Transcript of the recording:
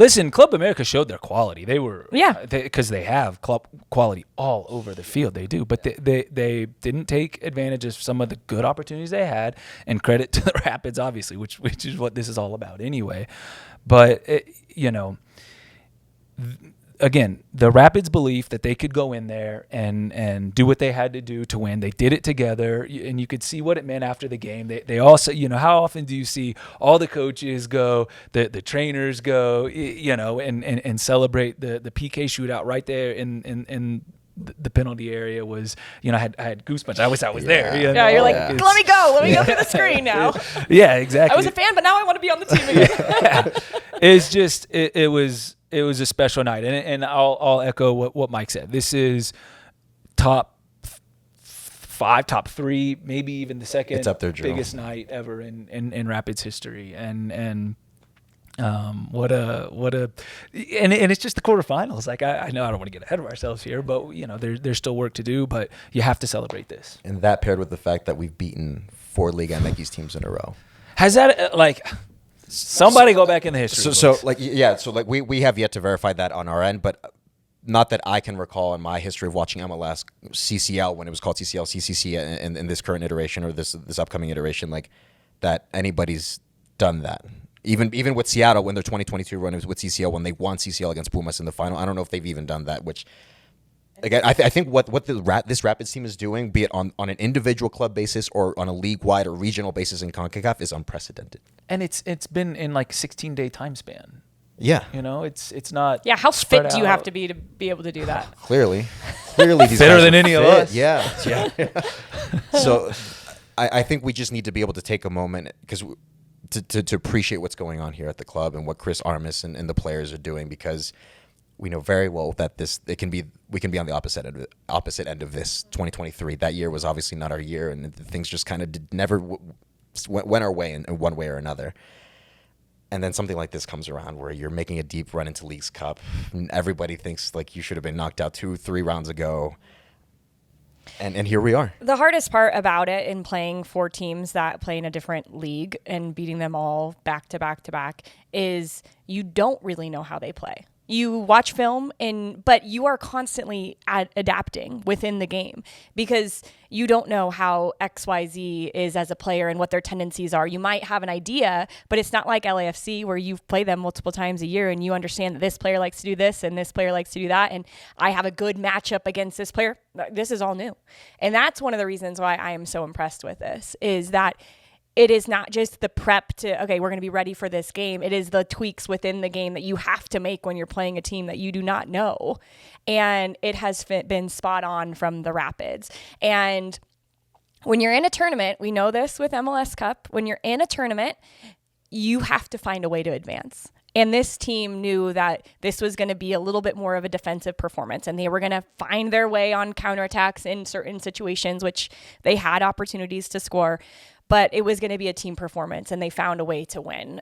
Listen, Club America showed their quality. They were, because they have club quality all over the field. They do, but they didn't take advantage of some of the good opportunities they had. And credit to the Rapids, obviously, which is what this is all about anyway. But again, the Rapids' belief that they could go in there and do what they had to do to win. They did it together, and you could see what it meant after the game. They also, how often do you see all the coaches go, the trainers go, and celebrate the PK shootout right there in the penalty area was, I had goosebumps. I wish I was there. You're like, let me go through the screen now. Yeah, exactly. I was a fan, but now I want to be on the team again. It's just, it was a special night, and I'll echo what Mike said. This is top 5, top 3, maybe even the second it's up there, biggest night ever in Rapids history, and and it's just the quarterfinals. Like I know I don't want to get ahead of ourselves here, but there's still work to do, but you have to celebrate this. And that paired with the fact that we've beaten 4 Liga MX teams in a row. Has that somebody go back in the history? So we have yet to verify that on our end, but not that I can recall in my history of watching MLS CCL when it was called CCL CCC in this current iteration or this upcoming iteration, like that anybody's done that. Even with Seattle when their 2022 run was with CCL when they won CCL against Pumas in the final, I don't know if they've even done that. Which again, I think what this Rapids team is doing, be it on an individual club basis or on a league-wide or regional basis in CONCACAF, is unprecedented. And it's been in like 16-day time span. Yeah, it's not. Yeah, how fit do you have to be able to do that? Clearly, these fitter than any of us. Yeah. So, I think we just need to be able to take a moment because. To appreciate what's going on here at the club and what Chris Armas and the players are doing, because we know very well that we can be on the opposite end of this 2023. That year was obviously not our year, and things just kind of never went our way in one way or another. And then something like this comes around where you're making a deep run into Leagues Cup, and everybody thinks like you should have been knocked out 2-3 rounds ago. And here we are. The hardest part about it in playing 4 teams that play in a different league and beating them all back to back to back is you don't really know how they play. You watch film, but you are constantly adapting within the game because you don't know how XYZ is as a player and what their tendencies are. You might have an idea, but it's not like LAFC where you've played them multiple times a year and you understand that this player likes to do this and this player likes to do that, and I have a good matchup against this player. This is all new. And that's one of the reasons why I am so impressed with this, is that it is not just the prep to, okay, we're going to be ready for this game. It is the tweaks within the game that you have to make when you're playing a team that you do not know. And it has been spot on from the Rapids. And when you're in a tournament, we know this with MLS Cup, when you're in a tournament, you have to find a way to advance. And this team knew that this was going to be a little bit more of a defensive performance, and they were going to find their way on counterattacks in certain situations, which they had opportunities to score. But it was going to be a team performance, and they found a way to win.